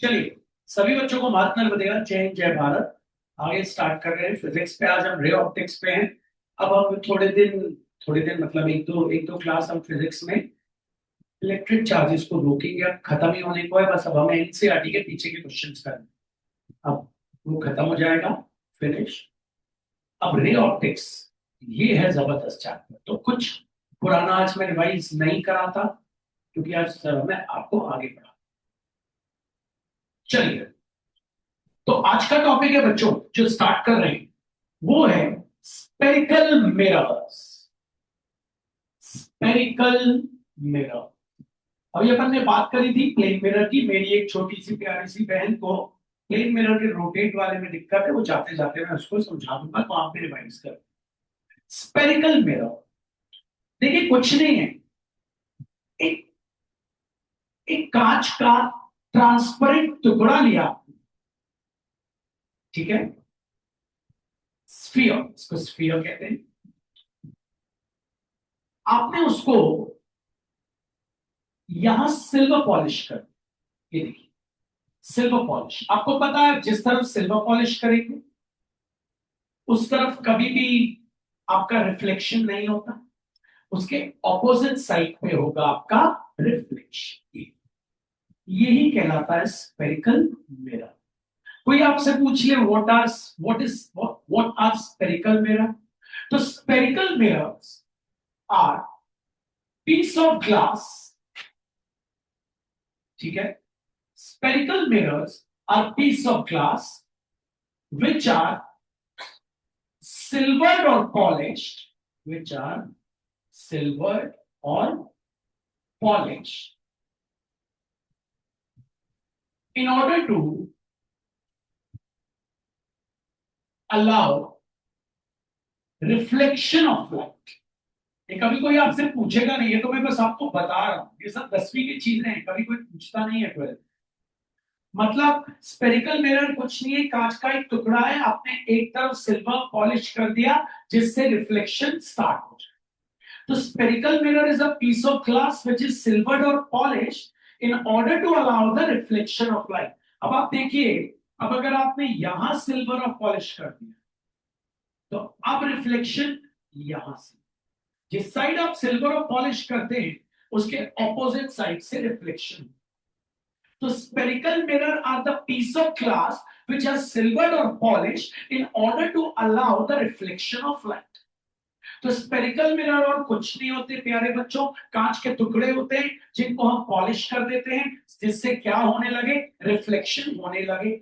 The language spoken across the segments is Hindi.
चलिए, सभी बच्चों को महात्मा बनेगा। जय हिंद, जय भारत। आगे स्टार्ट कर रहे हैं फिजिक्स पे। आज हम रे ऑप्टिक्स पे हैं। अब हम थोड़े दिन मतलब एक दो क्लास हम फिजिक्स में इलेक्ट्रिक चार्जेस को रोकेंगे। अब खत्म ही होने को है, बस अब हमें एनसीईआरटी के पीछे के क्वेश्चंस करने हैं। अब वो खत्म हो जाएगा, फिनिश। अब रे ऑप्टिक्स, ये है जबरदस्त चैप्टर। तो कुछ पुराना आज मैं रिवाइज नहीं कराता, क्योंकि आज मैं आपको आगे बढ़ा। चलिए, तो आज का टॉपिक है बच्चों, जो स्टार्ट कर रहे हैं वो है स्पेरिकल मिरर्स। Spherical mirror. अभी अपन ने बात करी थी प्लेन मिरर की। मेरी एक छोटी सी प्यारी सी बहन को प्लेन मिरर के रोटेट वाले में दिक्कत है, वो जाते जाते मैं उसको समझा दूंगा, तो आप भी रिवाइज कर। स्पेरिकल मिरर, देखिए कुछ नहीं है, एक एक कांच का ट्रांसपेरेंट टुकड़ा लिया, ठीक है, स्फीयर, इसको स्फीयर कहते हैं। आपने उसको यहां सिल्वर पॉलिश कर, ये देखिए सिल्वर पॉलिश। आपको पता है जिस तरफ सिल्वर पॉलिश करेंगे उस तरफ कभी भी आपका रिफ्लेक्शन नहीं होता, उसके ऑपोजिट साइड पे होगा आपका रिफ्लेक्शन। यही कहलाता है स्पेरिकल मिरर। कोई आपसे पूछ ले व्हाट आर स्पेरिकल मिरर, तो spherical mirrors are piece of glass, ठीक है। Spherical mirrors are piece of glass which are silvered or polished, which are silvered or polished in order to allow reflection of light. ये कभी कोई आपसे पूछेगा नहीं, है तो मैं बस आपको बता रहा हूं, ये सब 10वीं की चीजें हैं, कभी कोई पूछता नहीं है 12th। मतलब स्पेरिकल मिरर कुछ नहीं है, कांच का एक टुकड़ा है, आपने एक तरफ सिल्वर पॉलिश कर दिया जिससे रिफ्लेक्शन स्टार्ट हो जाए। तो spherical mirror is a piece of glass which is silvered or polished in order to allow the reflection of light. अब आप देखिए, अब अगर आपने यहां सिल्वर और पॉलिश कर दिया तो अब रिफ्लेक्शन यहां से, जिस साइड आप सिल्वर और पॉलिश करते हैं उसके ऑपोजिट साइड से रिफ्लेक्शन। तो spherical mirror are the piece of glass which are silvered or polished in order to allow the reflection of light. तो स्पेरिकल मिरर और कुछ नहीं होते प्यारे बच्चों, कांच के टुकड़े होते हैं जिनको हम पॉलिश कर देते हैं, जिससे क्या होने लगे, रिफ्लेक्शन होने लगे।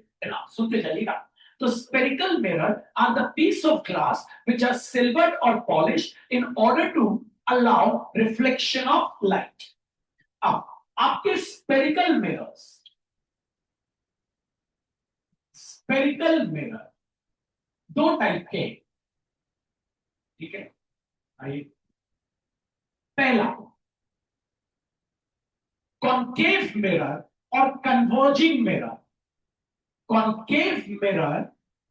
सुनते चलिएगा। तो spherical mirror are the piece of glass which are silvered और polish in order to allow reflection of light. अब आपके स्पेरिकल मिरर दो टाइप के, ठीक है। आइए, पहला कॉन्केव मिरर और कन्वर्जिंग मिरर। कॉन्केव मिरर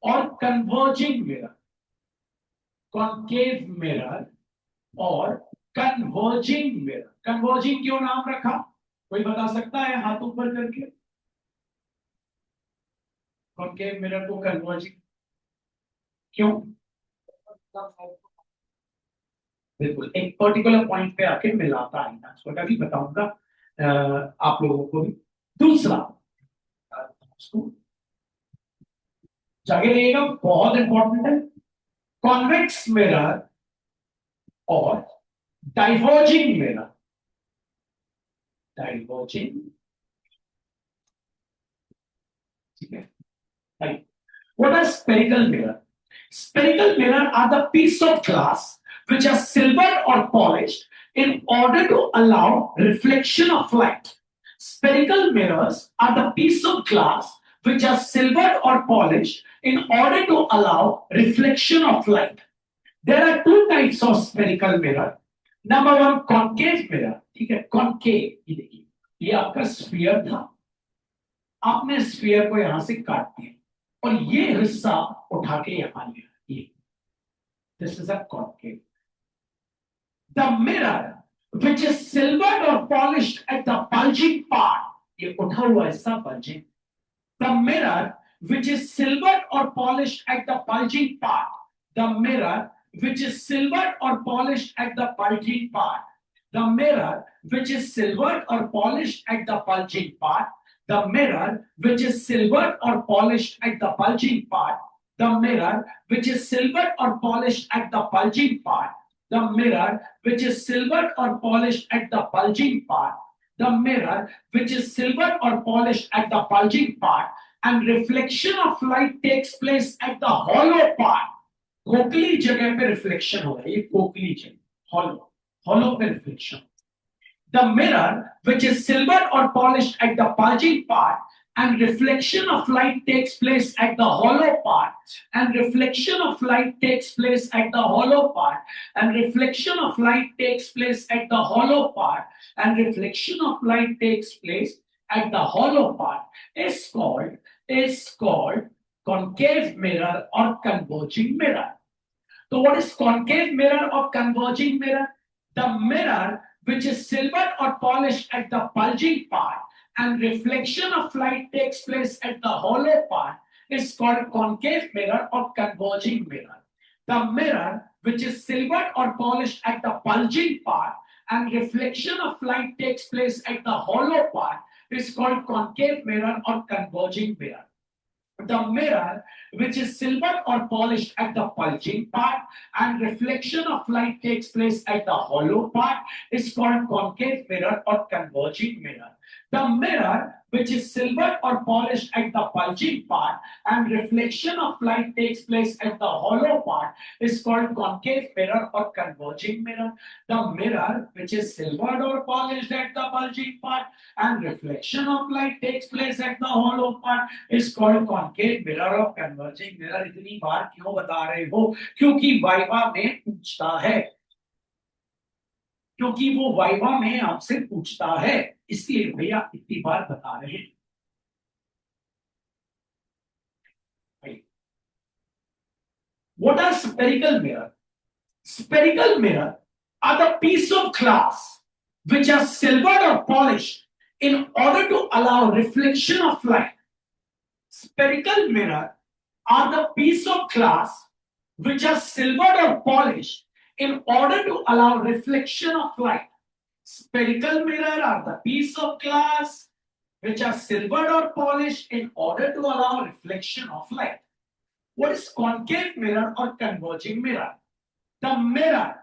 और कन्वर्जिंग मिरर, कॉन्केव मिरर और कन्वर्जिंग मिरर। कन्वर्जिंग क्यों नाम रखा, कोई बता सकता है हाथ ऊपर करके? कॉन्केव मिरर को कन्वर्जिंग क्यों? बिल्कुल, एक पर्टिकुलर पॉइंट पे आके मिलाता है ना, उसको भी बताऊंगा आप लोगों को भी। दूसरा, उसको जाके रहिएगा, बहुत इंपॉर्टेंट है। कॉन्वेक्स मिरर और डाइवर्जिंग मिरर। डाइवर्जिंग, ठीक है। Right. What are spherical mirror? Spherical mirror are the piece of glass which are silvered or polished in order to allow reflection of light. Spherical mirrors are the piece of glass which are silvered or polished in order to allow reflection of light. There are two types of spherical mirror. Number one, concave mirror. ठीक है, concave, ये देखिए, ये आपका स्फीयर था, आपने स्फीयर को यहां से काट दिया और ये हिस्सा उठा के यहां लिया, ये this is a concave. The mirror which is silvered और polished at the bulging part, ये उठा हुआ हिस्सा bulging, The mirror which is silvered or polished at the bulging part. The mirror which is silvered or polished at the bulging part. The mirror which is silvered or polished at the bulging part. The mirror which is silvered or polished at the bulging part. The mirror which is silvered or polished at the bulging part. The mirror which is silvered or polished at the bulging part. The mirror which is silvered or polished at the bulging part, and reflection of light takes place at the hollow part. खोखली जगह पे रिफ्लेक्शन हो रहा है, ये खोखली जगह hollow, hollow पे reflection. The mirror which is silvered or polished at the bulging part, and reflection of light takes place at the hollow part, and reflection of light takes place at the hollow part, and reflection of light takes place at the hollow part, and reflection of light takes place at the hollow part is called concave mirror or converging mirror. So what is concave mirror or converging mirror? The mirror which is silvered or polished at the bulging part, and reflection of light takes place at the hollow part is called concave mirror or converging mirror. The mirror which is silvered or polished at the bulging part, and reflection of light takes place at the hollow part is called concave mirror or converging mirror. The mirror which is silvered or polished at the bulging part, and reflection of light takes place at the hollow part is called concave mirror or converging mirror. The mirror which is silvered or polished at the bulging part, and reflection of light takes place at the hollow part is called concave mirror or converging mirror. The mirror which is silvered or polished at the bulging part, and reflection of light takes place at the hollow part is called concave mirror or converging mirror. इतनी बार क्यों बता रहे हो? क्योंकि वाइवा में पूछता है, क्योंकि वो वाइवा में आपसे पूछता है, इसलिए भैया इतनी बार बता रहे हैं. What are spherical mirror? Spherical mirror are the piece of glass which are silvered or polished in order to allow reflection of light. Spherical mirror are the piece of glass which are silvered or polished in order to allow reflection of light. Spherical mirror are the piece of glass which are silvered or polished in order to allow reflection of light. What is concave mirror or converging mirror? The mirror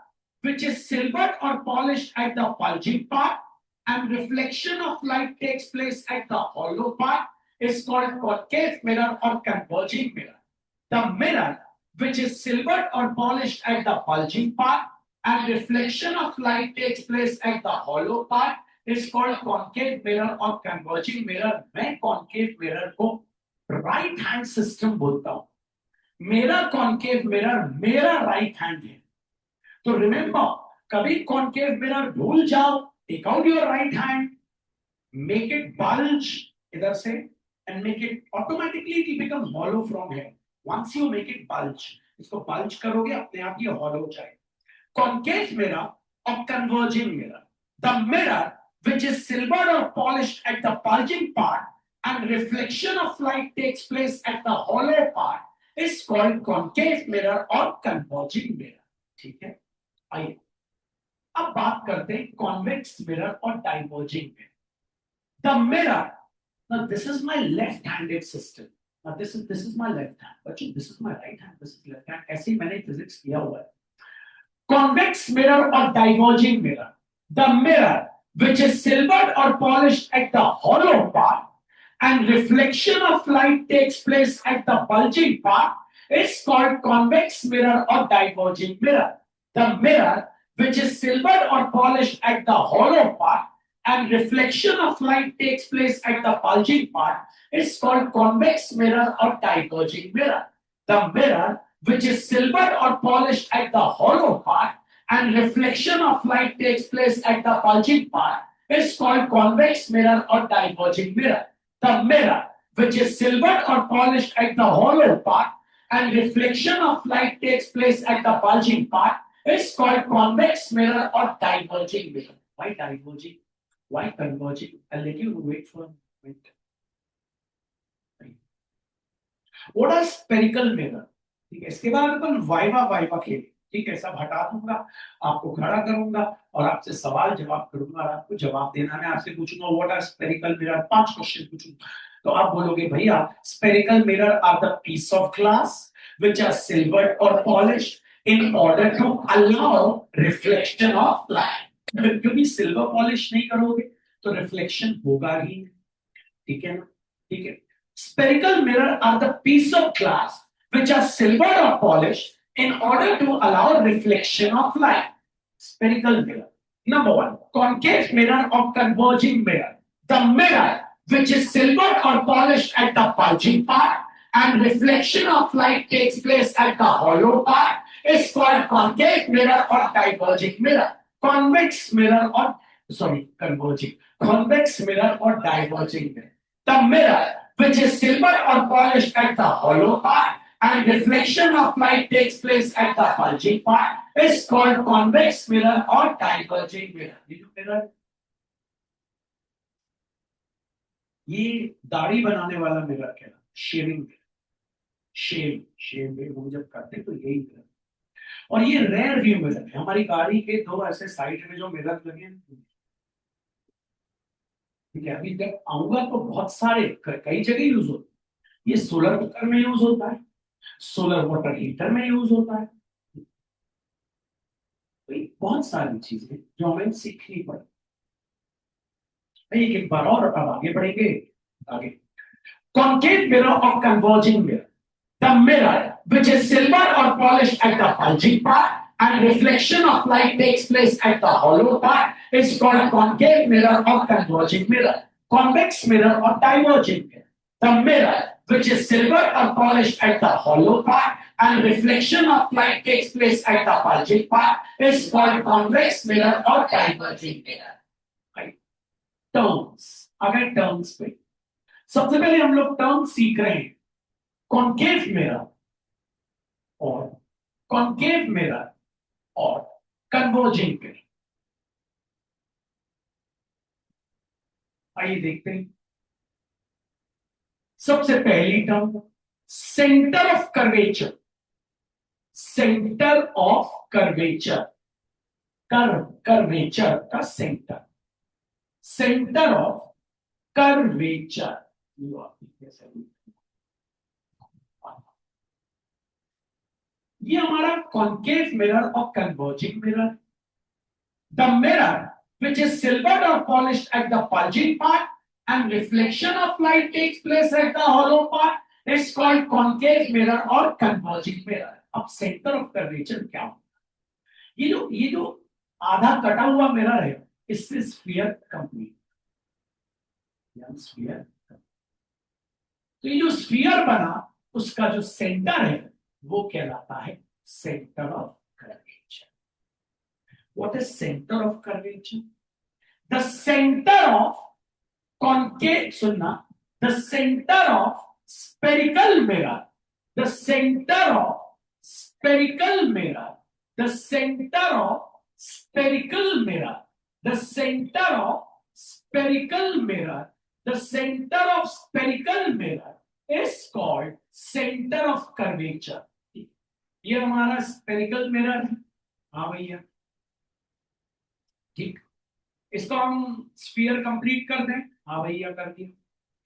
which is silvered or polished at the bulging part, and reflection of light takes place at the hollow part is called concave mirror or converging mirror. The mirror which is silvered or polished at the bulging part, and reflection of light takes place at the hollow part is called concave mirror or converging mirror. मैं concave mirror को right hand system बोलता हूं. मेरा concave mirror मेरा right hand है. तो remember, कभी concave mirror भूल जाओ, take out your right hand, make it bulge इधर से, and make it automatically it will become hollow from here. Once you make it bulge, इसको bulge करोगे अपने आप ये hollow हो जाएगा. Concave mirror or converging mirror. The mirror which is silvered or polished at the bulging part, and reflection of light takes place at the hollow part is called concave mirror or converging mirror. ठीक है, आइए अब बात करते हैं convex mirror और diverging mirror. The mirror, now this is my left-handed system. Now this is my left hand, but this is my right hand, this is left hand. ऐसे ही मैंने physics किया हुआ है. Convex mirror or diverging mirror. The mirror which is silvered or polished at the hollow part, and reflection of light takes place at the bulging part is called convex mirror or diverging mirror. The mirror which is silvered or polished at the hollow part, and reflection of light takes place at the bulging part is called convex mirror or diverging mirror. The mirror which is silvered or polished at the hollow part, and reflection of light takes place at the bulging part is called convex mirror or diverging mirror. The mirror which is silvered or polished at the hollow part, and reflection of light takes place at the bulging part is called convex mirror or diverging mirror. Why diverging? Why converging? I'll let you wait for a minute. What are spherical mirror, ठीक है। इसके बाद अपन वाइवा वाइवा खेलें, ठीक है। सब हटा दूंगा, आपको खड़ा करूंगा और आपसे सवाल जवाब करूंगा और आपको जवाब देना। मैं आपसे पूछूंगा what are spherical mirror, 5 question पूछूंगा, तो आप बोलोगे भैया spherical mirror are the piece of glass which are silvered or polished in order to allow reflection of light। क्योंकि सिल्वर पॉलिश नहीं करोगे तो रिफ्लेक्शन होगा ही नहीं, ठीक है ना, ठीक है। Spherical mirror are the piece of glass which are silvered or polished in order to allow reflection of light। Spherical mirror. Number one, concave mirror or converging mirror. The mirror which is silvered or polished at the bulging part and reflection of light takes place at the hollow part is called concave mirror or diverging mirror. Convex mirror or converging. Convex mirror or diverging mirror. The mirror which is silver or polished at the hollow part and reflection of light takes place at the bulging part is called convex mirror or diverging mirror। ये जो mirror, ये दाढ़ी बनाने वाला मिरर कहलाता है, शेविंग मिरर। शेव हम जब करते हैं तो यही मिरर, और ये रेयर व्यू मिरर है। हमारी गाड़ी के दो ऐसे साइड में जो मिरर लगे हैं, ठीक है। अभी जब आऊंगा तो बहुत सारे कई जगह यूज होते हैं। ये सोलर कुकर में यूज होता है, सोलर वाटर हीटर में यूज होता है, तो बहुत सारी चीजें जो हमें सीखनी पड़े। एक बार और अब आगे बढ़ेंगे। आगे, कॉन्केव मिरर और converging mirror. The mirror which is silver or polished at the bulging part and reflection of light takes place at the hollow part is called concave mirror or converging mirror। Convex mirror or diverging mirror। The mirror which is silver or polished at the hollow part and reflection of light takes place at the bulging part is called convex mirror or diverging mirror। Right? Terms, अगर terms पे सबसे पहले हम लोग terms सीख रहे हैं, concave mirror और concave mirror और converging mirror। आइए देखते हैं। सबसे पहली term centre of curvature. Centre of curvature, curvature का सेंटर, सेंटर ऑफ कर्वेचर। ये हमारा कॉन्केव मिरर और converging mirror. The mirror which is silvered or polished at the bulging part and reflection of light takes place at the hollow part is called concave mirror or converging mirror। अब सेंटर ऑफ कर्वेचर क्या होगा? ये जो आधा कटा हुआ मिरर है, इससे स्फीयर कंप्लीट, स्फीयर। तो ये जो स्फीयर बना उसका जो सेंटर है वो कहलाता है centre of curvature. What is center of curvature? The center of concave, सुनना, the center of spherical mirror, the center of spherical mirror, the center of spherical mirror, the center of spherical mirror, the center of spherical mirror is called center of curvature। ये हमारा स्पेरिकल मिरर है, हाँ भैया, ठीक। इसको हम स्फीयर कंप्लीट कर दें, हाँ भैया कर दिया।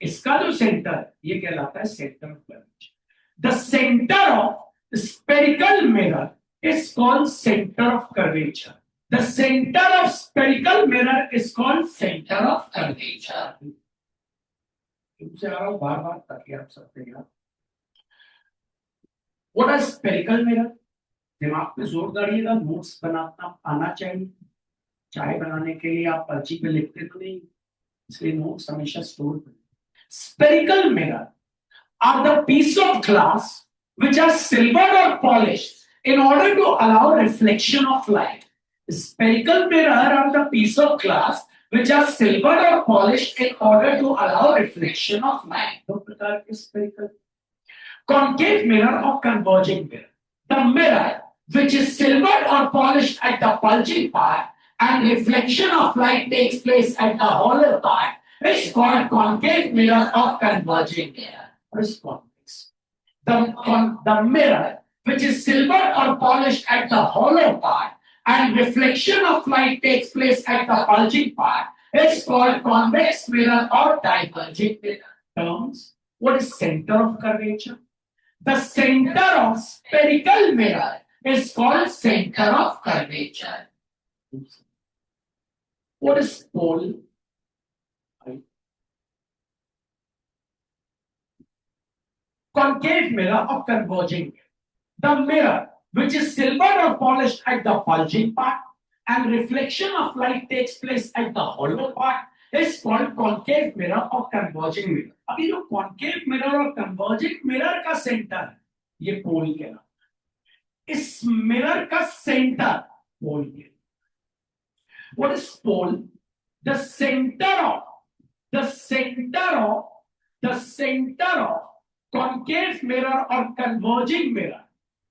इसका जो सेंटर है ये कहलाता है centre of curvature. The centre of spherical mirror is called centre of curvature. The centre of spherical mirror is called centre of curvature. तुमसे आ रहा हूं बार बार ताकि आप सकते हैं। What are spherical mirror? दिमाग पे जोर डालिएगा, नोट्स बनाना आना चाहिए। चाय बनाने के लिए आप पर्ची पे लिखते तो नहीं, इसलिए नोट्स हमेशा स्टोर करें। Spherical mirror are the piece of glass which are silvered or polished in order to allow reflection of light। Spherical mirror are the piece of glass which are silvered or polished in order to allow reflection of light। दो प्रकार के spherical, concave mirror or converging mirror। The mirror which is silvered or polished at the bulging part and reflection of light takes place at the hollow part is called concave mirror or converging mirror। What is convex? The mirror, which is silver or polished at the hollow part, and reflection of light takes place at the bulging part, is called convex mirror or diverging mirror. Terms. What is center of curvature? The center of spherical mirror is called center of curvature. What is pole? Concave mirror or converging mirror. The mirror, which is silver or polished at the bulging part, and reflection of light takes place at the hollow part, is called concave mirror or converging mirror. अभी जो concave mirror और converging mirror का center है, ये पोल के नाम. इस mirror का center पोल के. What is pole? The center of concave mirror or converging mirror.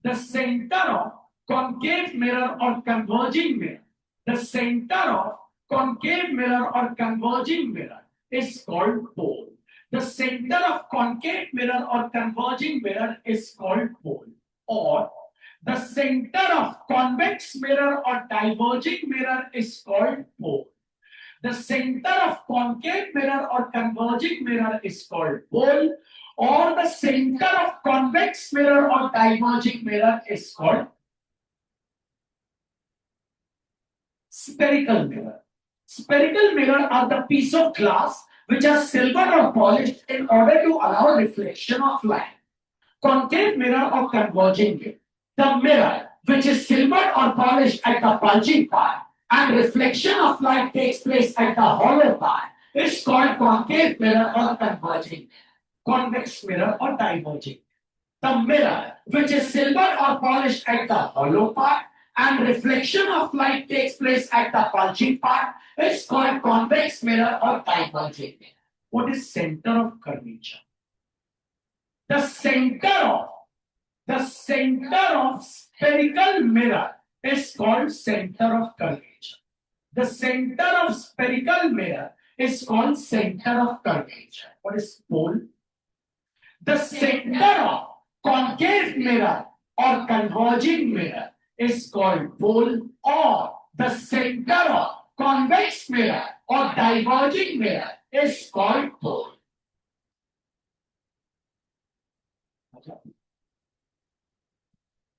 The center of concave mirror or converging mirror. The center of concave mirror or converging mirror is called pole. The center of concave mirror or converging mirror is called pole. Or the center of convex mirror or diverging mirror is called pole. The center of concave mirror or converging mirror is called pole. Or the center of convex mirror or diverging mirror is called spherical mirror. Spherical mirror are the piece of glass which are silver or polished in order to allow reflection of light. Concave mirror or converging mirror. The mirror, which is silver or polished at the bulging part, and reflection of light takes place at the hollow part, is called concave mirror or converging mirror. Convex mirror or diverging. The mirror, which is silver or polished at the hollow part, and reflection of light takes place at the bulging part, is called convex mirror or diverging mirror. What is center of curvature? The center of spherical mirror is called center of curvature. The center of spherical mirror is called center of curvature. What is pole? The center of concave mirror or converging mirror is called pole, or the center of convex mirror or diverging mirror is called pole.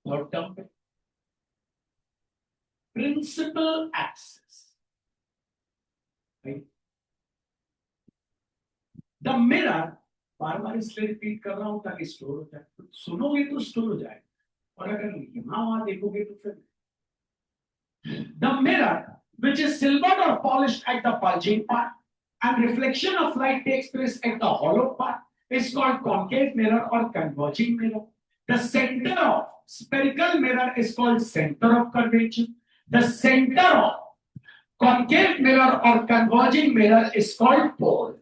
Third term, principal axis. Right? The mirror, बार बार इसलिए रिपीट कर रहा हूं ताकि स्टोर हो जाए. सुनोगे तो स्टोर हो जाए, और अगर यहां वहां देखोगे तो फिर. The mirror, which is silvered or polished at the bulging part, and reflection of light takes place at the hollow part, is called concave mirror or converging mirror. The center of spherical mirror is called center of curvature. The center of concave mirror or converging mirror is called pole.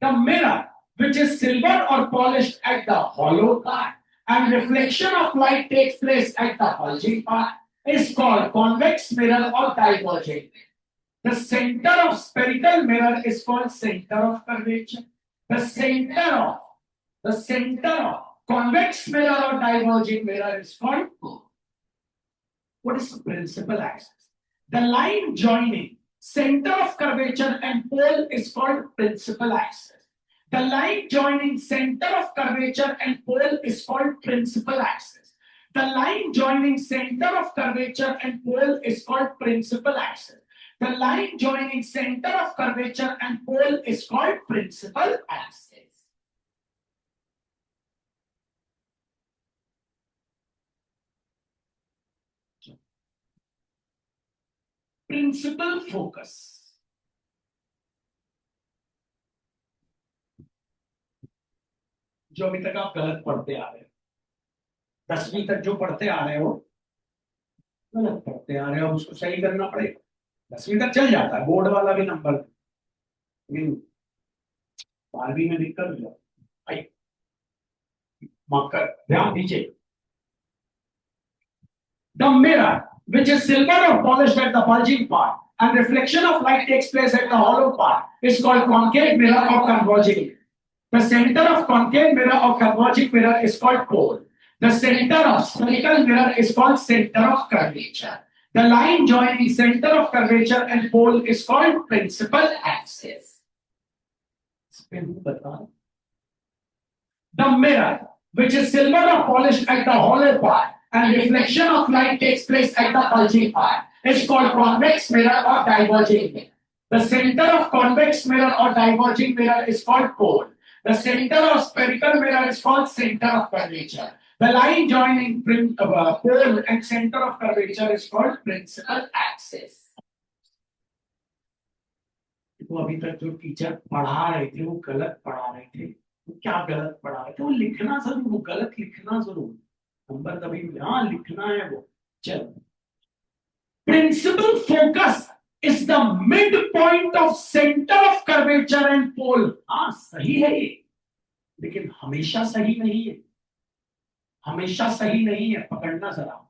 The mirror, which is silver or polished at the hollow part, and reflection of light takes place at the bulging part, is called convex mirror or diverging. The center of spherical mirror is called center of curvature. The center of convex mirror or diverging mirror is called pole. What is the principal axis? The line joining center of curvature and pole is called principal axis. The line joining center of curvature and pole is called principal axis. The line joining center of curvature and pole is called principal axis. The line joining center of curvature and pole is called principal axis. Principal focus. जो अभी तक आप गलत पढ़ते आ रहे हो, 10वीं तक जो पढ़ते आ रहे हो गलत पढ़ते आ रहे हो, उसको सही करना पड़ेगा. 10वीं तक चल जाता है, बोर्ड वाला भी नंबर, लेकिन 12वीं में दिक्कत हो जाती है. मार्कर ध्यान दीजिए. The mirror, which is silver or polished at the bulging part, and reflection of light takes place at the hollow part, is called concave mirror or converging mirror. The center of concave mirror or converging mirror is called pole. The center of spherical mirror is called center of curvature. The line joining center of curvature and pole is called principal axis. The mirror, which is silver or polished at the hollow part and reflection of light takes place at the bulging part, is called convex mirror or diverging mirror. The center of convex mirror or diverging mirror is called pole. The center of spherical mirror is called center of curvature. The line joining pole and center of curvature is called principal axis. तो अभी तक जो टीचर पढ़ा रहे थे वो गलत पढ़ा रहे थे। वो क्या गलत पढ़ा रहे थे? वो लिखना जरूर, वो गलत लिखना जरूर, नंबर तभी हाँ लिखना है वो। चलो, principal focus is the midpoint of center of curvature and pole. हाँ सही है ये, लेकिन हमेशा सही नहीं है, हमेशा सही नहीं है, पकड़ना जरा।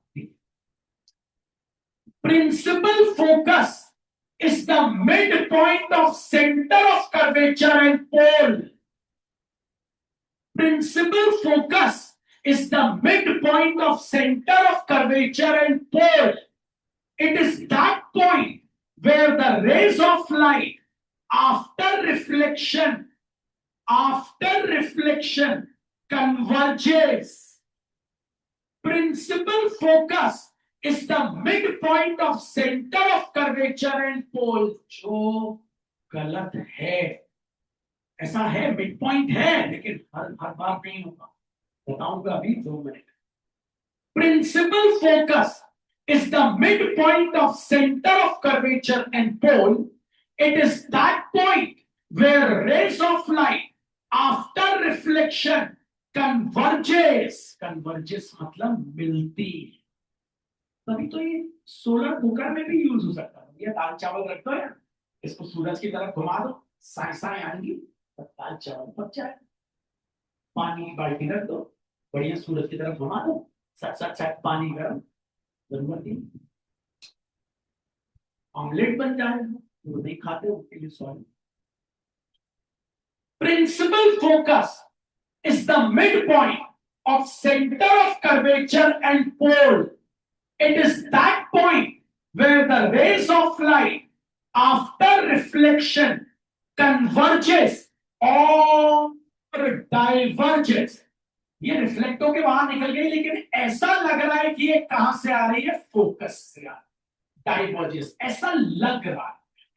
Principal focus is the midpoint of center of curvature and pole. Principal focus is the midpoint of center of curvature and pole. It is that point where the rays of light after reflection converges. Principal focus is the midpoint of center of curvature and pole. जो गलत है, ऐसा है, midpoint है, लेकिन हर बार नहीं होगा, बताऊंगा अभी 2 minute. Principal focus is the midpoint of center of curvature and pole. It is that point where rays of light after reflection converges मतलब मिलती है। तभी तो ये सोलर कुकर में भी यूज हो सकता है। ये दाल चावल रख दो यार, इसको सूरज की तरफ घुमा दो, साए आएंगी, दाल चावल पक जाए। पानी की बाल्टी रख दो, बढ़िया सूरज की तरफ घुमा दो, सट पानी गर्म, जरूरत नहीं, ऑमलेट बन जाएगा। वो नहीं खाते उसके लिए sorry. Principal focus is the midpoint of center of curvature and pole. It is that point where the rays of light after reflection converges or diverges. ये रिफ्लेक्ट होके बाहर निकल गई, लेकिन ऐसा लग रहा है कि ये कहां से आ रही है? फोकस से आ रही है। डाइवर्जेस, ऐसा लग रहा है,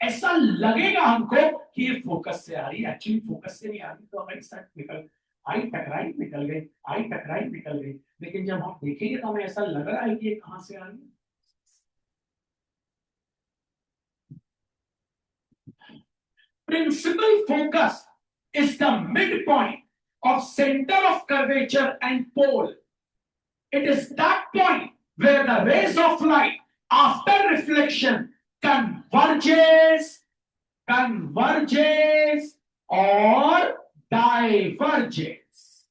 ऐसा लगेगा हमको कि ये फोकस से आ रही है, एक्चुअली फोकस से नहीं आ रही। तो हमारी साइड निकल आई, टकराई निकल गई, आई टकराई निकल गई, लेकिन जब हम देखेंगे तो हमें ऐसा लग रहा है कि ये कहां से आ रही है। Principal focus is the midpoint of center of curvature and pole. It is that point where the rays of light after reflection converges or diverges.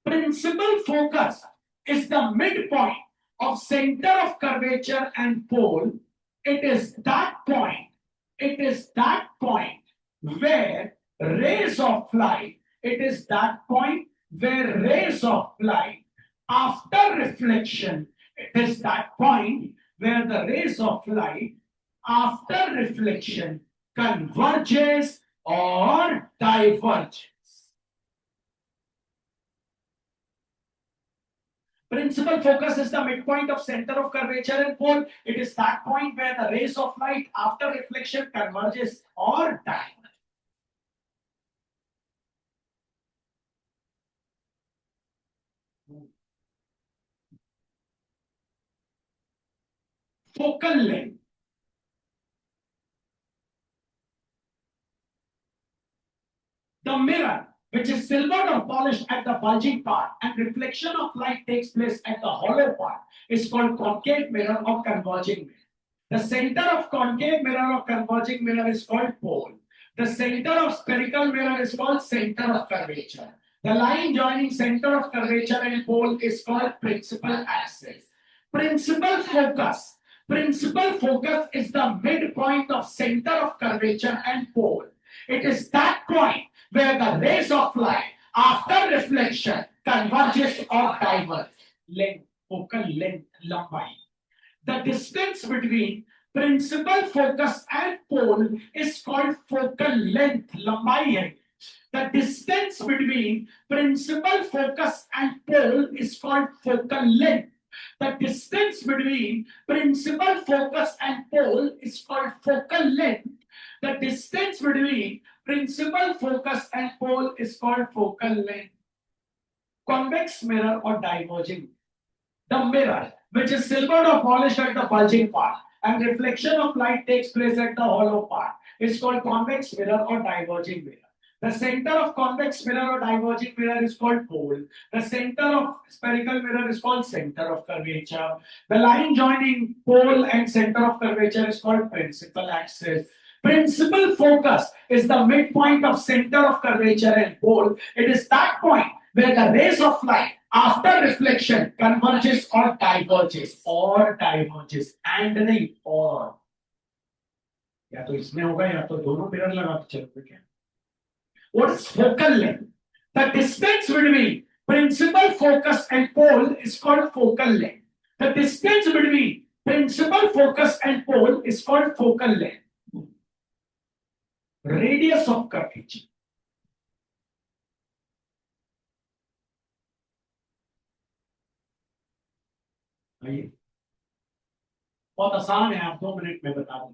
Principal focus is the midpoint of center of curvature and pole. It is that point where rays of light, after reflection, it is that point where the rays of light after reflection converges or diverges. Principal focus is the midpoint of center of curvature and pole. It is that point where the rays of light after reflection converges or diverges. Focal length. The mirror, which is silvered or polished at the bulging part and reflection of light takes place at the hollow part, is called concave mirror or converging mirror. The center of concave mirror or converging mirror is called pole. The center of spherical mirror is called center of curvature. The line joining center of curvature and pole is called principal axis. Principal focus is the midpoint of of center of curvature and pole. It is that point where the rays of light, after reflection, converges or diverges. Length, focal length, lambai. The distance between principal focus and pole is called focal length, lambai hai. The distance between principal focus and pole is called focal length. The distance between principal focus and pole is called focal length. The distance between principal focus and pole is called focal length. Convex mirror or diverging. The mirror, which is silvered or polished at the bulging part, and reflection of light takes place at the hollow part, is called convex mirror or diverging mirror. The center of convex mirror or diverging mirror is called pole. The center of spherical mirror is called center of curvature. The line joining pole and center of curvature is called principal axis. Principal focus is the midpoint of center of curvature and pole. It is that point where the rays of light after reflection converges or diverges and नहीं और या तो इसमें होगा या तो दोनों मिरर लगा के चलोगे क्या. What is focal length? The distance between principal focus and pole is called focal length. The distance between principal focus and pole is called focal length. Radius of curvature. बहुत आसान है, आप 2 मिनट में बता दूं.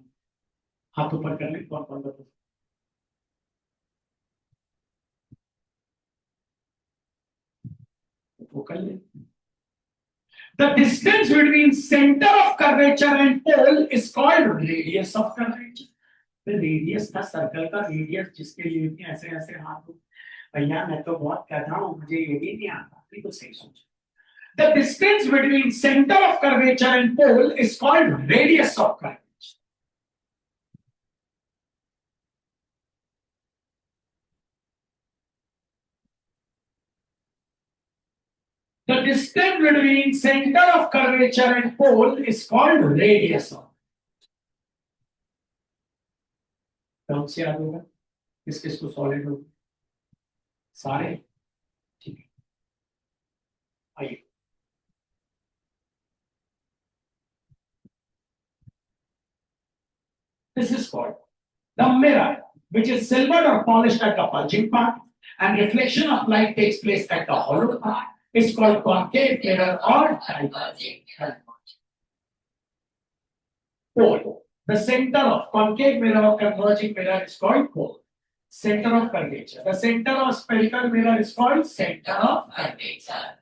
हाथ ऊपर कर लें. कौन कौन बता. Focal length. The distance between center of curvature and pole is called radius of curvature. The radius था सर्कल का रेडियस जिसके लिए भी ऐसे ऐसे हाथ. भैया मैं तो बहुत कहता हूँ, मुझे ये भी नहीं आता. बिल्कुल सही सोच. The distance between center of curvature and pole is called radius of curvature. The distance between center of curvature and pole is called radius of. कौन से याद होगा? किस किस को सॉलिड होगा? सारे. ठीक है, आइए. This is called the mirror, which is silvered or polished at the bulging part, and reflection of light takes place at the hollow part. It's called concave mirror or diverging pole. The center of concave mirror or converging mirror is called pole. Center of curvature. The center of spherical mirror is called center of curvature.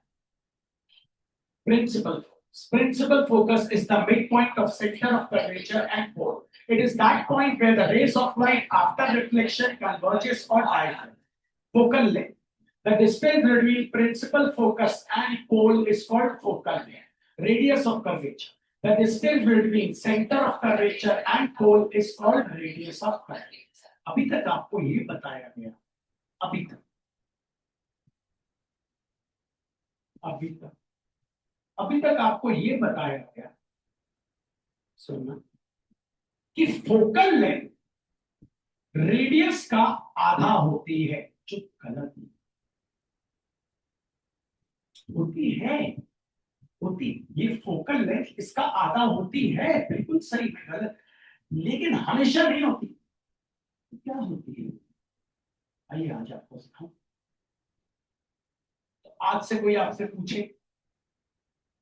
Principal focus. Principal focus is the midpoint of center of curvature and pole. It is that point where the rays of light after reflection converges or diverges. Focal length. The distance between principal focus and pole is called focal length. Radius of curvature. The distance between center of curvature and pole is called radius of curvature. अभी तक आपको ये बताया गया. अभी तक आपको ये बताया गया, सुनना, कि फोकल लेंथ रेडियस का आधा होती है. जो गलत होती ये फोकल लेंथ इसका आधा होती है. बिल्कुल सही है, गलत. लेकिन हमेशा नहीं होती. क्या होती है? आइए आज आपको सिखाऊं. तो आज से कोई आपसे पूछे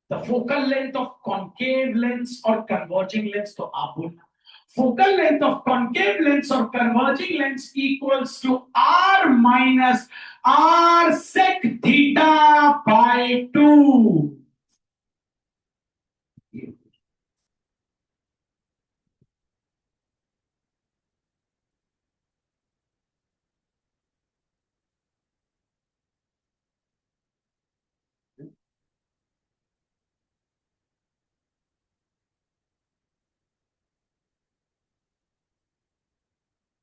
the focal length of concave lens or converging lens, तो आप बोलना focal length of concave lens or converging lens equals to r minus r sec theta by 2.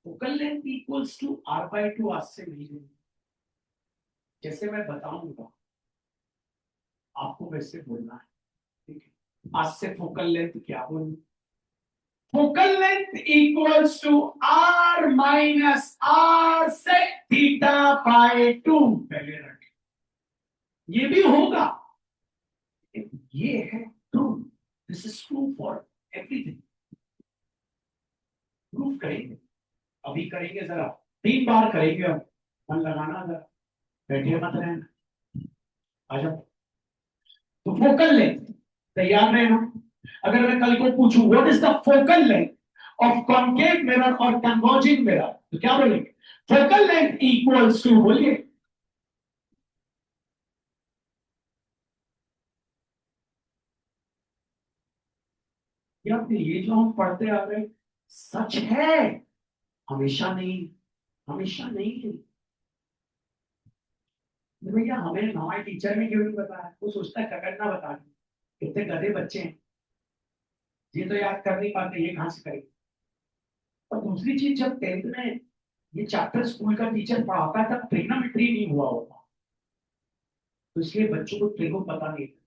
Focal length equals to r by 2 आज से नहीं होगी. जैसे मैं बताऊंगा आपको वैसे बोलना है. ठीक है, आज से फोकल लेंथ क्या बोलूं? Focal length equals to R minus R sec theta by 2। पहले रख, ये भी होगा, ये है true, this is true for everything. Proof करेंगे, अभी करेंगे, जरा 3 बार करेंगे, अब मन लगाना, जरा बैठे मत रहना, आ जाओ। तो फोकल लेंथ तैयार रहना। अगर मैं कल को पूछूं what is the focal length of concave mirror और कन्वर्जिंग मिरर, तो क्या बोलेंगे? फोकल लेंथ इक्वल्स टू, बोलिए, या फिर ये जो हम पढ़ते आ रहे हैं सच है? हमेशा नहीं, हमेशा नहीं। तो भैया हमें हमारे टीचर ने क्यों नहीं बताया? वो सोचता है ककड़ना बता दें, कितने गधे बच्चे हैं, ये तो याद कर नहीं पाते, ये कहां से करेंगे? और दूसरी चीज, जब 10th में ये चैप्टर स्कूल का टीचर पढ़ाता है तब ट्रिग्नोमेट्री नहीं हुआ होता, तो इसलिए बच्चों को ट्रिगो पता नहीं था।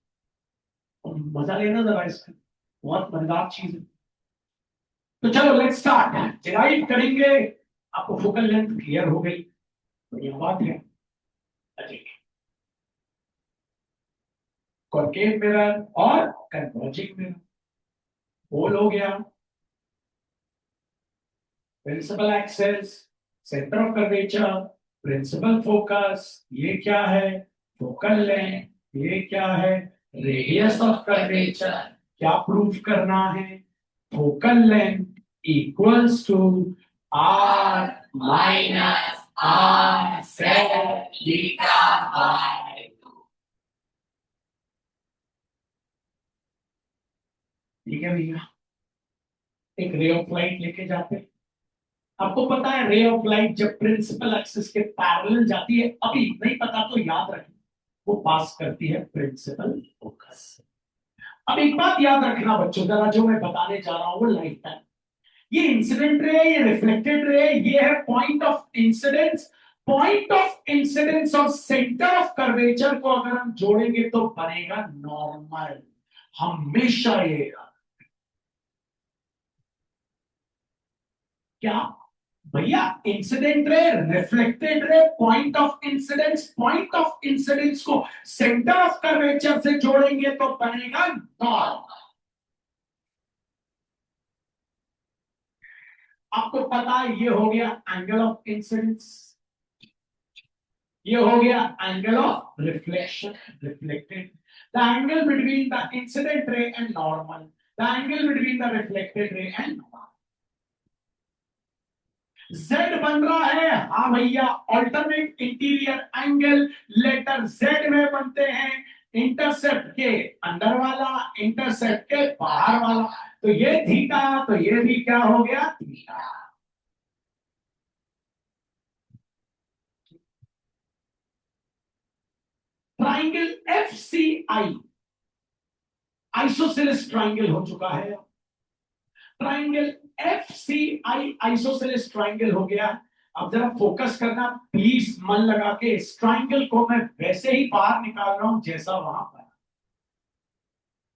और मजा लेना जरा इसका, बहुत मजेदार चीज है। तो चलो लेट्स स्टार्ट, डिराइव करेंगे। आपको फोकल लेंथ क्लियर हो गई, बढ़िया बात है। कॉन्केव मिरर और कन्वर्जिंग मिरर, होल हो गया, principal axis, centre of curvature, principal focus, ये क्या है? फोकल लेंथ, ये क्या है? Radius of curvature. क्या प्रूफ करना है? Focal length equals to R minus R sec theta by 2। ठीक है भैया, एक रे ऑफ लाइट लेके जाते हैं। आपको पता है रे ऑफ लाइट जब प्रिंसिपल एक्सिस के पैरेलल जाती है, अभी नहीं पता तो याद रखना, वो पास करती है प्रिंसिपल फोकस। अब एक बात याद रखना बच्चों, जरा जो मैं बताने जा रहा हूं वो लाइफ टाइम, ये इंसिडेंट रे, ये रिफ्लेक्टेड रे, ये है point of incidence. Point of incidence और सेंटर ऑफ कर्वेचर को अगर हम जोड़ेंगे तो बनेगा नॉर्मल, हमेशा ये। क्या भैया? Incident ray, reflected ray, point of incidence को सेंटर ऑफ कर्वेचर से जोड़ेंगे तो बनेगा नॉर्मल। आपको पता है ये हो गया एंगल ऑफ इंसिडेंस, ये हो गया angle of reflection, reflected, the angle between the incident ray and normal, the angle between the reflected ray and normal. Z बन रहा है, हाँ भैया, alternate interior angle letter Z में बनते हैं, इंटरसेप्ट के अंदर वाला, इंटरसेप्ट के बाहर वाला। तो ये थीटा, तो ये भी क्या हो गया? थीटा। ट्राइंगल एफ सी आई आइसोसेलेस ट्राइंगल हो चुका है। ट्राइंगल एफ सी आई आइसोसेलेस ट्राइंगल हो गया। अब जरा फोकस करना प्लीज, मन लगा के, इस ट्राइंगल को मैं वैसे ही बाहर निकाल रहा हूं जैसा वहां पर,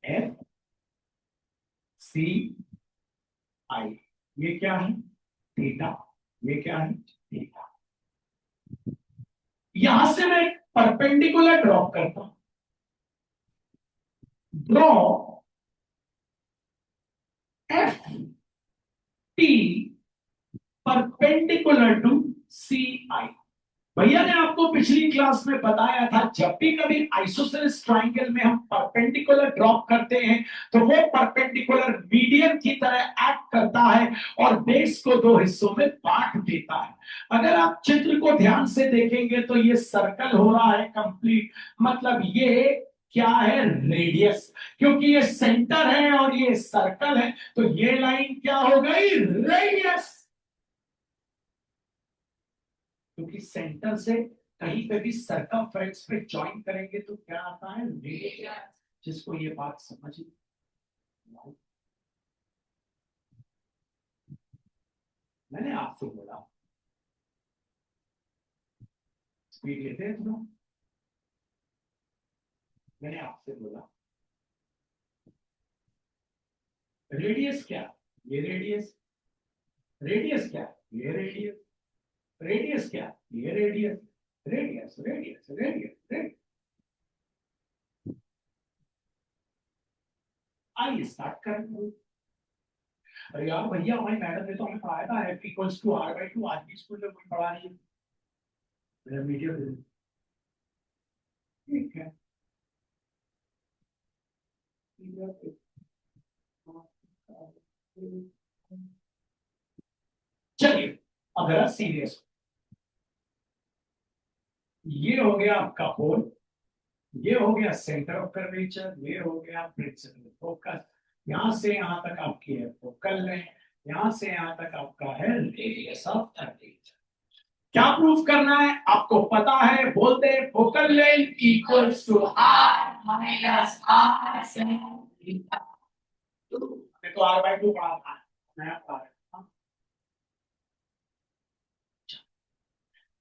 एफ सी आई, ये क्या है? थीटा, ये क्या है? थीटा। यहां से मैं परपेंडिकुलर ड्रॉप करता हूं, draw F T perpendicular to C I. भैया ने आपको पिछली क्लास में बताया था, जब भी कभी आइसोसेलेस ट्राइंगल में हम परपेंडिकुलर ड्रॉप करते हैं तो वो परपेंडिकुलर मीडियन की तरह एक्ट करता है और बेस को 2 हिस्सों में बांट देता है। अगर आप चित्र को ध्यान से देखेंगे तो ये सर्कल हो रहा है कंप्लीट, मतलब ये क्या है? रेडियस, क्योंकि ये सेंटर है और ये सर्कल है, तो ये लाइन क्या हो गई? रेडियस। क्योंकि सेंटर से कहीं पे भी सर्कमफ्रेंस पे ज्वाइन करेंगे तो क्या आता है? रेडियस। जिसको ये बात समझ, मैंने आपसे बोला स्पीड लेते हैं थोड़ा, मैंने आपसे बोला रेडियस क्या? ये रेडियस, रेडियस क्या है, ये रेडियस, रेडियस क्या है, ये radius, radius radius radius radius. आइए स्टार्ट करें। अरे यार भैया, हमारी मैडम ने तो हमें पढ़ाया था F equals to R by two, आज भी स्कूल में कोई पढ़ा नहीं है। मेरा वीडियो ठीक है। चलिए अब जरा सीरियस। ये हो गया आपका होल, ये हो गया सेंटर ऑफ कर्वेचर, ये हो गया प्रिंसिपल फोकस। यहां से यहां तक आपकी है फोकल लेंथ, यहां से यहां तक आपका है रेडियस ऑफ कर्वेचर। क्या प्रूफ करना है आपको पता है, बोलते हैं focal length equals to R minus R sin theta. मैं तो आर बाई टू पढ़ा था, नया पढ़ा रहा था।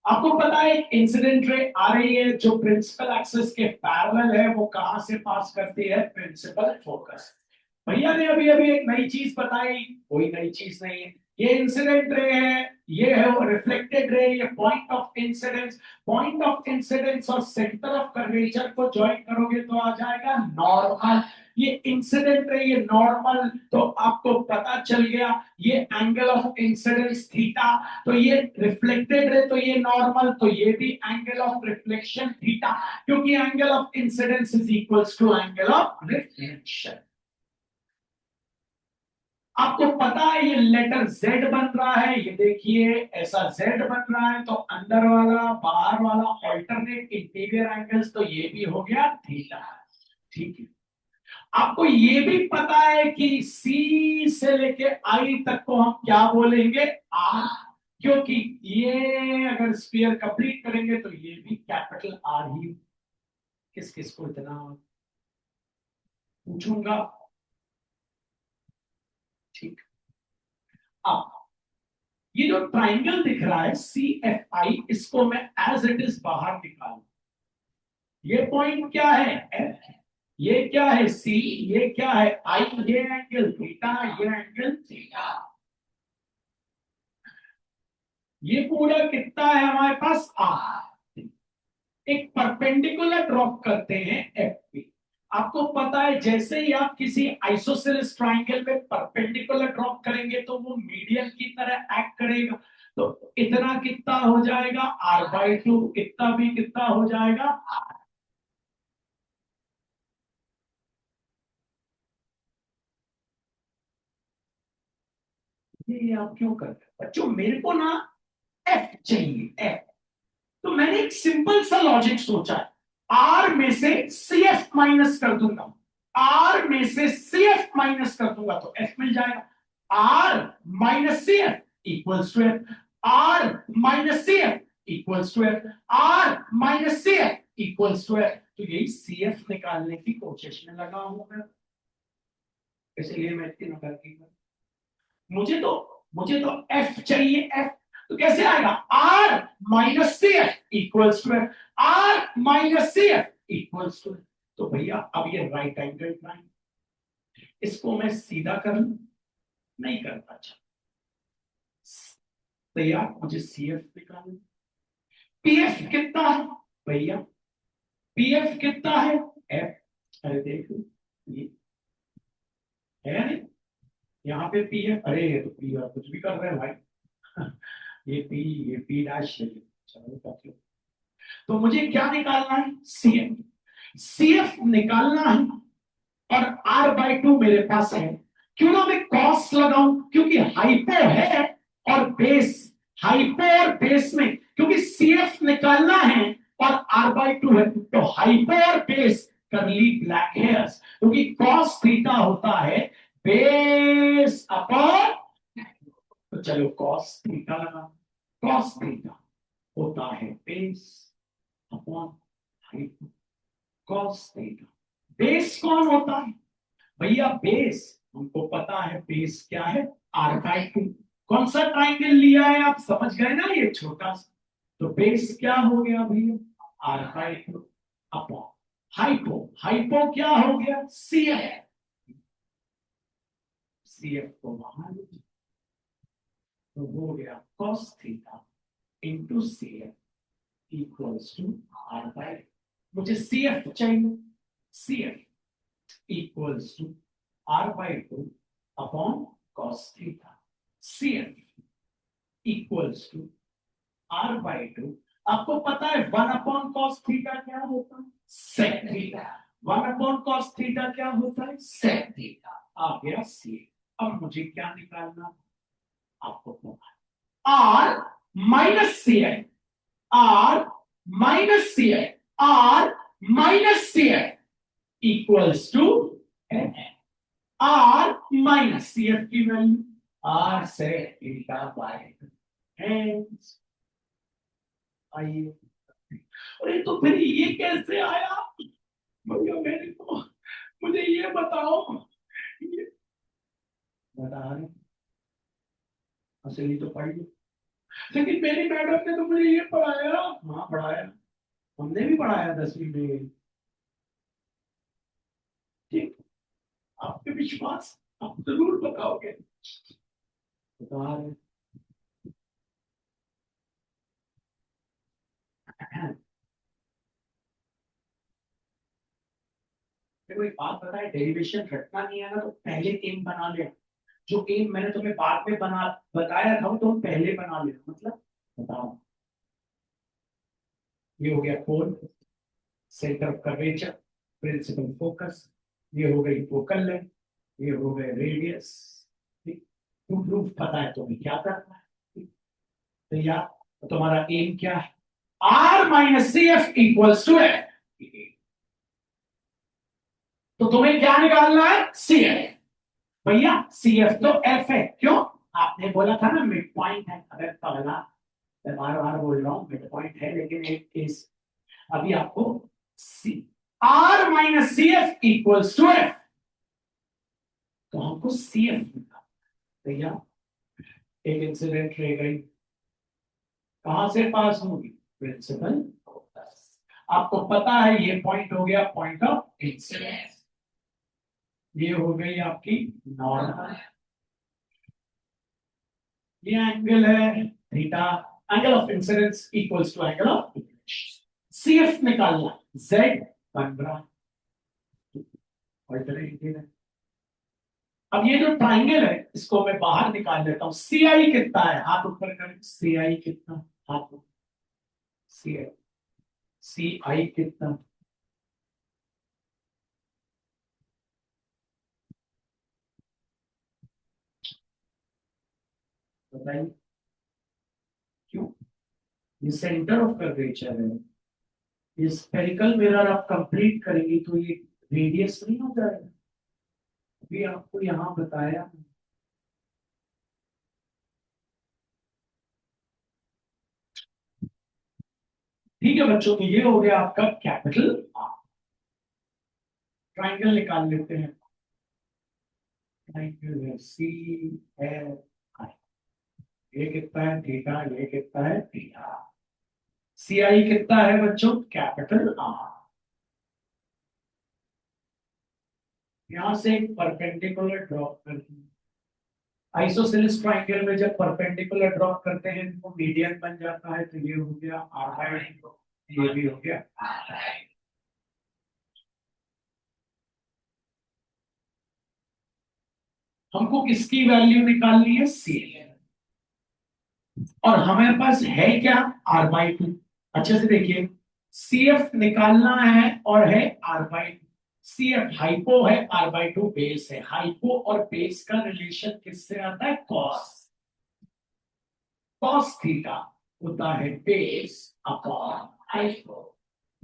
आपको पता है इंसिडेंट रे आ रही है जो प्रिंसिपल एक्सिस के पैरेलल है, वो कहां से पास करती है, प्रिंसिपल फोकस। भैया ने अभी अभी एक नई चीज बताई, कोई नई चीज नहीं है। ये इंसिडेंट रे है, ये है वो रिफ्लेक्टेड रे, ये point of incidence. Point of incidence और सेंटर ऑफ कर्वेचर को ज्वाइन करोगे तो आ जाएगा नॉर्मल। ये इंसिडेंट रे, ये नॉर्मल, तो आपको पता चल गया ये एंगल ऑफ इंसिडेंस थीटा, तो ये रिफ्लेक्टेड रे, तो ये नॉर्मल, तो ये भी एंगल ऑफ रिफ्लेक्शन थीटा, क्योंकि angle of incidence is equals to angle of reflection. आपको पता है ये लेटर Z बन रहा है, ये देखिए ऐसा Z बन रहा है, तो अंदर वाला बाहर वाला ऑल्टरनेट इंटीरियर एंगल्स, तो ये भी हो गया थीटा। ठीक है, आपको ये भी पता है कि C से लेके I तक को हम क्या बोलेंगे, R, क्योंकि ये अगर स्फीयर कंप्लीट करेंगे तो ये भी कैपिटल R ही। किस किस को इतना पूछूंगा। ठीक, अब ये जो ट्राइंगल दिख रहा है CFI, इसको मैं एज इट इज बाहर निकालू। ये पॉइंट क्या है, F, ये क्या है C, ये क्या है I, ये एंगल थीटा, ये एंगल थीटा। ये पूरा कितना है हमारे पास R। एक परपेंडिकुलर ड्रॉप करते हैं एफ पे। आपको पता है जैसे ही आप किसी आइसोसेलेस ट्राइंगल में परपेंडिकुलर ड्रॉप करेंगे तो वो मीडियन की तरह एक्ट करेगा, तो इतना कितना हो जाएगा आर बाई टू, इतना भी कितना हो जाएगा आर। ये आप क्यों कर रहे हैं बच्चों, मेरे को ना एफ चाहिए, एफ। तो मैंने एक सिंपल सा लॉजिक सोचा है, आर में से सी एफ माइनस कर दूंगा, आर में से सी एफ माइनस कर दूंगा तो एफ मिल जाएगा। R minus C F equals to F, R minus C F equals to F, R minus C F equals to F. तो यही सी एफ निकालने की कोशिश में लगा हूं मैं, इसलिए मैं इतनी नकल की। मुझे तो एफ चाहिए, एफ। तो कैसे आएगा, R minus C F equals to F, R minus C F equals to F. तो भैया अब ये राइट एंगल ट्राइंगल, इसको मैं सीधा कर लूं, नहीं कर पाता। भैया मुझे सी एफ निकालना, पीएफ कितना है भैया, पीएफ कितना है एफ। अरे देखो ये है नहीं, यहाँ पे पी है, अरे ये तो पी कुछ भी कर रहे हैं भाई। ये पी डैश है, चलो कर लो। तो मुझे क्या निकालना है, सीएफ, सीएफ निकालना है, और आर बाई टू मेरे पास है। क्यों ना मैं कॉस लगाऊं, क्योंकि हाइपो है और बेस, हाइपो और बेस में, क्योंकि सीएफ निकालना है और आर बाई टू है, तो हाइपो और बेस करली ब्लैक हेयर्स, क्योंकि कॉस थीटा होता है बेस अपॉन, तो चलो कॉस थीटा लगा, कॉस थीटा होता है base upon hypo, cos theta. Base कौन होता है भैया, बेस हमको पता है, बेस क्या है आर बाई टू। कौन सा ट्राइंगल लिया है आप समझ गए ना, ये छोटा सा, तो बेस क्या हो गया भैया R by two upon hypo, hypo क्या हो गया सी एफ, सी एफ को वहां ले जाओ, तो हो गया cos theta into C F equals to R by, मुझे सी एफ चाहिए, C F equals to R by two upon cos theta, C F equals to R by two. आपको पता है 1 अपॉन कॉस थीटा क्या होता है, sec theta. 1 upon cos theta क्या होता है, सेक थीटा। आ गया सी। अब मुझे क्या निकालना, आपको पता, आर माइनस सी है, आर माइनस सी है, आर माइनस सी है equals to R minus C F की वैल्यू आर से थीटा बाय आइए। अरे तो फिर ये कैसे आया भैया, मेरे को मुझे ये बताओ, ये बता रहे असली तो पढ़ लो, लेकिन मेरी मैडम ने तो मुझे ये पढ़ाया। हाँ पढ़ाया, हमने भी पढ़ाया 10वीं में। ठीक, आपके विश्वास, आप जरूर बताओगे। बता रहे देखो एक बात बताए, डेरिवेशन रटना नहीं है ना, तो पहले एम बना ले। जो एम मैंने तुम्हें बाद में बना बताया था वो तुम पहले बना लेना। मतलब बताओ, ये हो गया कोण, centre of curvature, principal focus, ये हो गई फोकल लेंथ, ये हो गए रेडियस। ठीक, तुम प्रूफ पता है तुम्हें क्या करना है। ठीक, तो यार तो तुम्हारा एम क्या है, R minus C F equals to F. तो तुम्हें क्या निकालना है, सी एफ। भैया सी एफ तो एफ है, क्यों, आपने बोला था ना मिड पॉइंट है। अगर पगला, मैं बार बार बोल रहा हूँ मिड पॉइंट है, लेकिन एक केस अभी आपको C, R minus C F equals to F, तो हमको सी एफ निकालना। भैया एक इंसिडेंट रह गई, कहां से पास होगी, प्रिंसिपल फोकस। आपको पता है ये पॉइंट हो गया पॉइंट ऑफ इंसिडेंस, ये हो गई आपकी नॉर्मल, ये एंगल है theta, angle of incidence equals to angle of C F निकालना, जेड 15 अल्टरनेटिव है। अब ये जो ट्राइंगल है इसको मैं बाहर निकाल देता हूं, सी आई कितना है, हाथ ऊपर करें, सी आई कितना, हाथ सी आई, सी आई कितना, बताइए क्यों, ये सेंटर ऑफ कर्वेचर है, ये स्फेरिकल मिरर आप कंप्लीट करेंगे तो ये रेडियस नहीं हो जाएगा, अभी आपको यहां बताया। ठीक है बच्चों, तो ये हो गया आपका कैपिटल आर। ट्राइंगल निकाल लेते हैं, ट्राइंगल है सी है आई, ये कितना है थीटा, ये कितना है थीटा, सी आई कितना है बच्चों, कैपिटल आर। यहां से एक परपेंडिकुलर ड्रॉप करते हैं, आइसोसेलेस ट्राइंगल में जब परपेंडिकुलर ड्रॉप करते हैं तो मीडियन बन जाता है, तो ये हो गया आर बाई, ये भी हो गया आर बाई। हमको किसकी वैल्यू निकालनी है, सी, और हमारे पास है क्या, आर बाई टू। अच्छे से देखिए, सी एफ निकालना है और है R by two, C F hypo है, आर बाई टू बेस है। हाइपो और बेस का रिलेशन किससे आता है, कॉस, कॉस थीटा होता है बेस अपॉन हाइपो,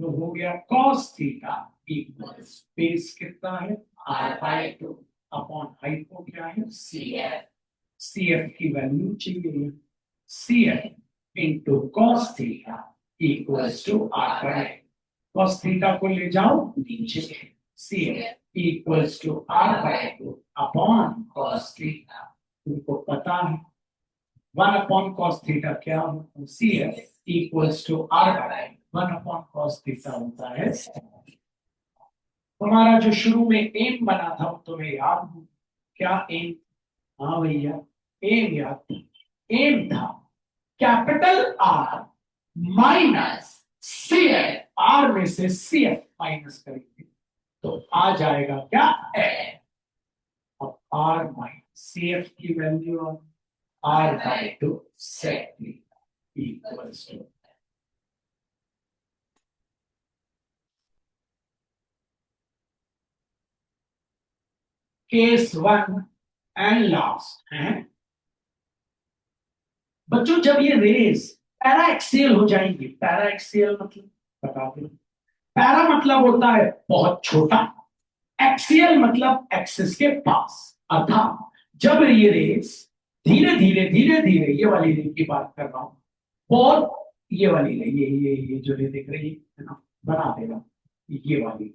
तो हो गया कॉस थीटा इक्वल्स बेस कितना है, R by two upon hypo क्या है, सी एफ। सी एफ की वैल्यू चाहिए, C F into cos theta equals to R by, cos theta को ले जाओ नीचे, C F equals to R by two upon cos theta. तुमको पता है 1 अपॉन कॉस थीटा क्या होता है, C F equals to R by 1 upon cos theta होता है। हमारा जो शुरू में एम बना था वो तुम्हें याद हो, क्या एम, हाँ भैया, एम याद, एम था capital R minus C F, R में से सी एफ माइनस करेंगे तो आ जाएगा क्या, एफ। अब आर माइनस सी एफ की value R by two sec equals to, case one and last है बच्चों, जब ये रेस पैरा एक्सियल हो जाएंगे, पैरा एक्सियल मतलब बता दो, पैरा मतलब होता है बहुत छोटा, एक्सियल मतलब एक्सिस के पास, अर्थात जब ये रेस धीरे धीरे ये वाली रे की बात कर रहा हूं, बहुत ये वाली रे, ये जो रे दिख रही है ना, बना देगा ये वाली,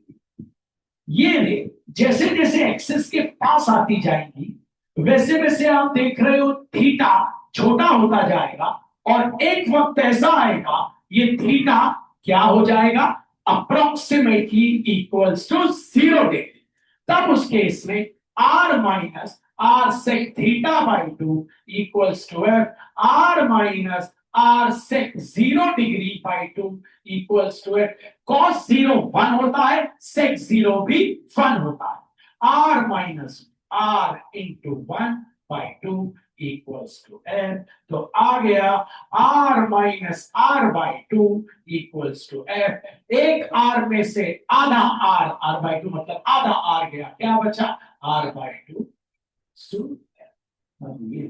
ये रे जैसे जैसे एक्सिस के पास आती जाएंगी वैसे वैसे आप देख रहे हो थीटा छोटा होता जाएगा, और एक वक्त ऐसा आएगा ये थीटा क्या हो जाएगा, अप्रोक्सीमेटली इक्वल्स टू 0 डिग्री। तब उस केस में R minus R sec theta by two equals to F, R minus R sec 0 degree by two equals to F. Cos 0 1 होता है, सेक 0 भी 1 होता है, R minus R into 1/2 equals to F. तो आ गया R minus R by two equals to F. एक आर में से आधा आर, आर बाई टू मतलब आधा आर गया, क्या बचा, आर बाई टू। ये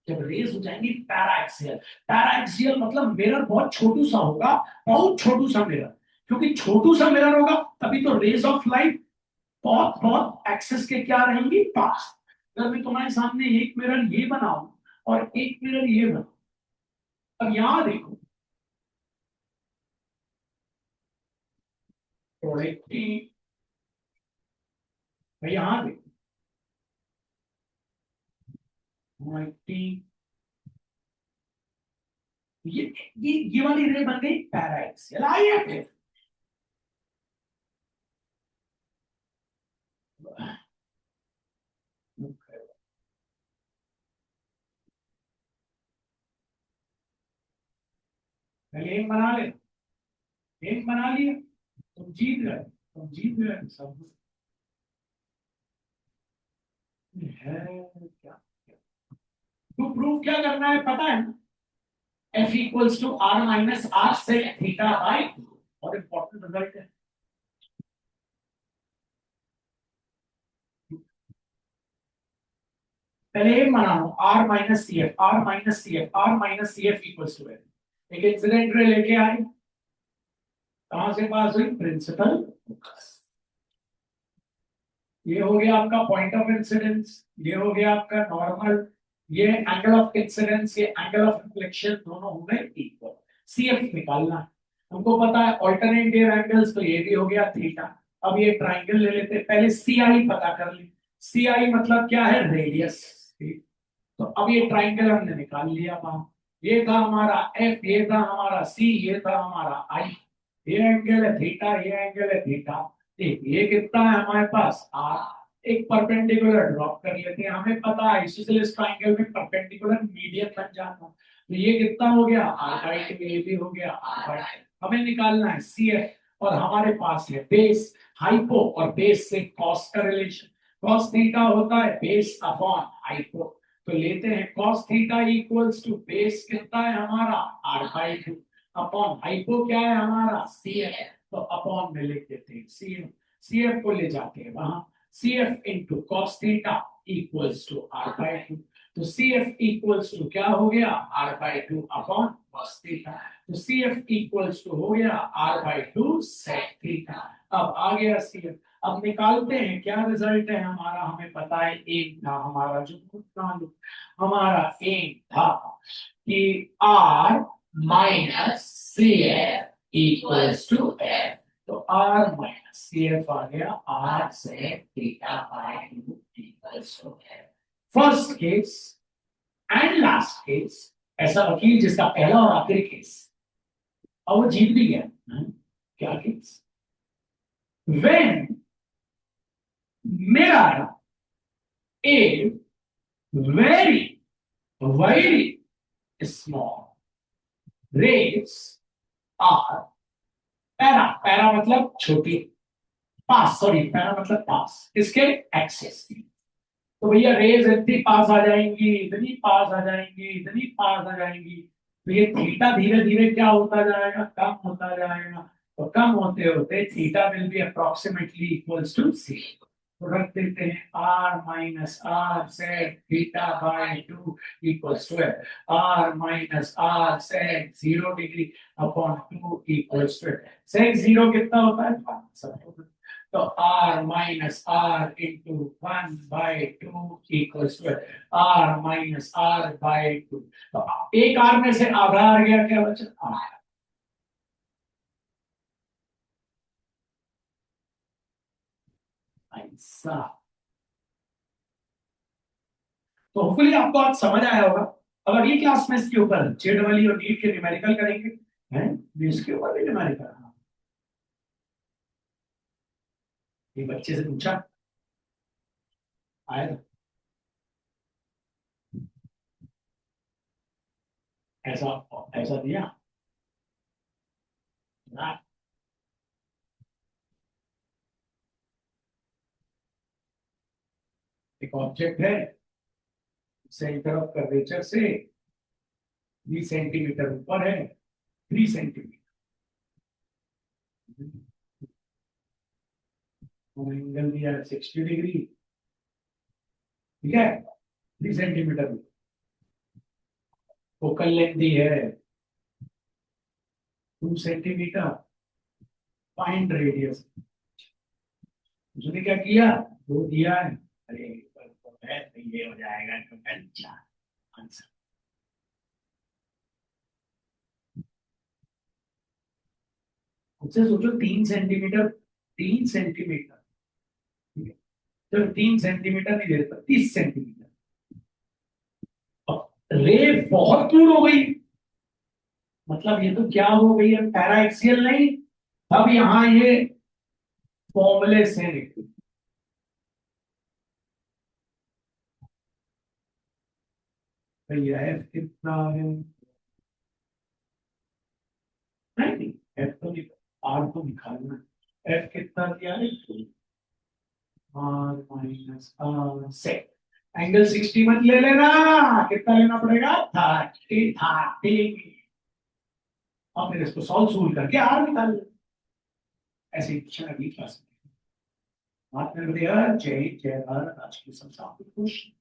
जब रेस हो जाएंगी पैराक्सियल, पैराक्सियल मतलब मिरर बहुत छोटू सा होगा, बहुत छोटू सा मिरर, क्योंकि छोटू सा मिरर होगा तभी तो रेज ऑफ लाइट बहुत बहुत एक्सेस के क्या रहेंगी, पास। अगर मैं तुम्हारे सामने एक मिरर ये बनाऊं और एक मिरर ये बनाऊं, अब यहां देखो, प्रोडक्टिव, यहां देखो प्रोडक्टिव, ये ये वाली रे बन गई पैराक्सियल। आइए फिर पहले एक बना ले, एक बना लिया, तुम जीत गए, तुम जीत गए सब है क्या। तो प्रूफ क्या करना है पता है, F equals to R minus R से थीटा बाई, और इंपॉर्टेंट रिजल्ट है। पहले एक बना लो, R minus C F, R minus C F, R minus C F equals to F. एक इंसिडेंट रे लेके आए, कहां से पास हुई, प्रिंसिपल, ये हो गया आपका पॉइंट ऑफ इंसिडेंस, ये हो गया आपका नॉर्मल, ये एंगल ऑफ इंसिडेंस, ये एंगल ऑफ रिफ्लेक्शन, दोनों हो गए इक्वल। सीएफ निकालना है हमको पता है, ऑल्टरनेटिव एंगल्स, तो ये भी हो गया थीटा। अब ये ट्राइंगल ले लेते हैं, पहले सी आई पता कर ली, सी आई मतलब क्या है, रेडियस। तो अब ये ट्राइंगल हमने निकाल लिया वहां, ये था हमारा एफ, ये था हमारा सी, ये था हमारा आई, ये एंगल है थीटा, ये एंगल है थीटा, ठीक, ये कितना है हमारे पास आर। एक परपेंडिकुलर ड्रॉप कर लेते हैं, हमें पता है इसलिए इस ट्राइंगल में परपेंडिकुलर मीडियन बन जाना, तो ये कितना हो गया, आर बाई टू, ये भी हो गया आर बाई टू। हमें निकालना है सी एफ, और हमारे पास है बेस, हाइपो, और बेस से कॉस का रिलेशन, कॉस थीटा होता है बेस अपॉन हाइपो, तो लेते हैं cos theta equals to base कितना है हमारा r by two, upon hypo क्या है हमारा CF, तो अपॉन में लिख देते हैं CF, CF को ले जाते हैं वहां, CF into cos theta equals to r by two, तो CF इक्वल्स टू क्या हो गया, r by two upon cos theta, तो CF इक्वल्स टू हो गया r by two sec theta. अब आ गया CF, अब निकालते हैं क्या रिजल्ट है हमारा, हमें पता है एक था हमारा जो खुद, हमारा एम था कि R minus C F equals to F, तो आर माइनस सी एफ आ गया आर से theta by two equals to F. First case and last case, ऐसा वकील जिसका पहला और आखिरी केस, और वो जीत भी गया। क्या case, when mirror if very small rays are para मतलब छोटी, पास, सॉरी पैरा मतलब पास, इसके एक्सेस। तो भैया रेज इतनी पास आ जाएंगी, इतनी पास आ जाएंगी, इतनी पास आ जाएंगी, तो ये थीटा धीरे धीरे क्या होता जाएगा, कम होता जाएगा। तो कम होते होते theta will be approximately equals to C. तो रख देते हैं R minus R sec theta by 2 equals to R minus R sec 0 degree upon 2 equals to sec 0 कितना होता है 5। तो r minus R into 1/2 equals to r minus R by 2। तो एक r में से आधा आ गया, क्या बचा r। ऐसा तो होपफुली आपको आज समझ आया होगा। अब अगली क्लास में इसके ऊपर जेडब्ल्यू और नीट के न्यूमेरिकल करेंगे, हैं इसके ऊपर भी न्यूमेरिकल। ये बच्चे से पूछा आया था, ऐसा ऐसा दिया ना, एक ऑब्जेक्ट है, सेंटर ऑफ कर्वेचर से 20 सेंटीमीटर ऊपर है, 3 सेंटीमीटर एंगल दिया है 60 डिग्री, ठीक है, 3 सेंटीमीटर फोकल लेंथ दी है 2 सेंटीमीटर, फाइंड रेडियस। उसने क्या किया, दो दिया है, अरे तो है तो ये हो जाएगा तो अच्छा आंसर। उससे सोचो 3 सेंटीमीटर, 3 सेंटीमीटर, ठीक है, चलो 3 सेंटीमीटर नहीं दे देता, 30 सेंटीमीटर। अब रे बहुत दूर हो गई, मतलब ये तो क्या हो गई है, पैरा एक्सियल नहीं। अब यहां ये फॉर्मूले से निकली, भैया एफ कितना है, नहीं एफ तो आर तो निकालना, एफ कितना दिया है, आर माइनस आर से एंगल 60 मत ले लेना, कितना लेना पड़ेगा 30। और फिर इसको सॉल्व करके आर निकाल ले। ऐसे ही क्वेश्चन अगली क्लास में। बात कर जय जय भारत। आज की संसार खुश।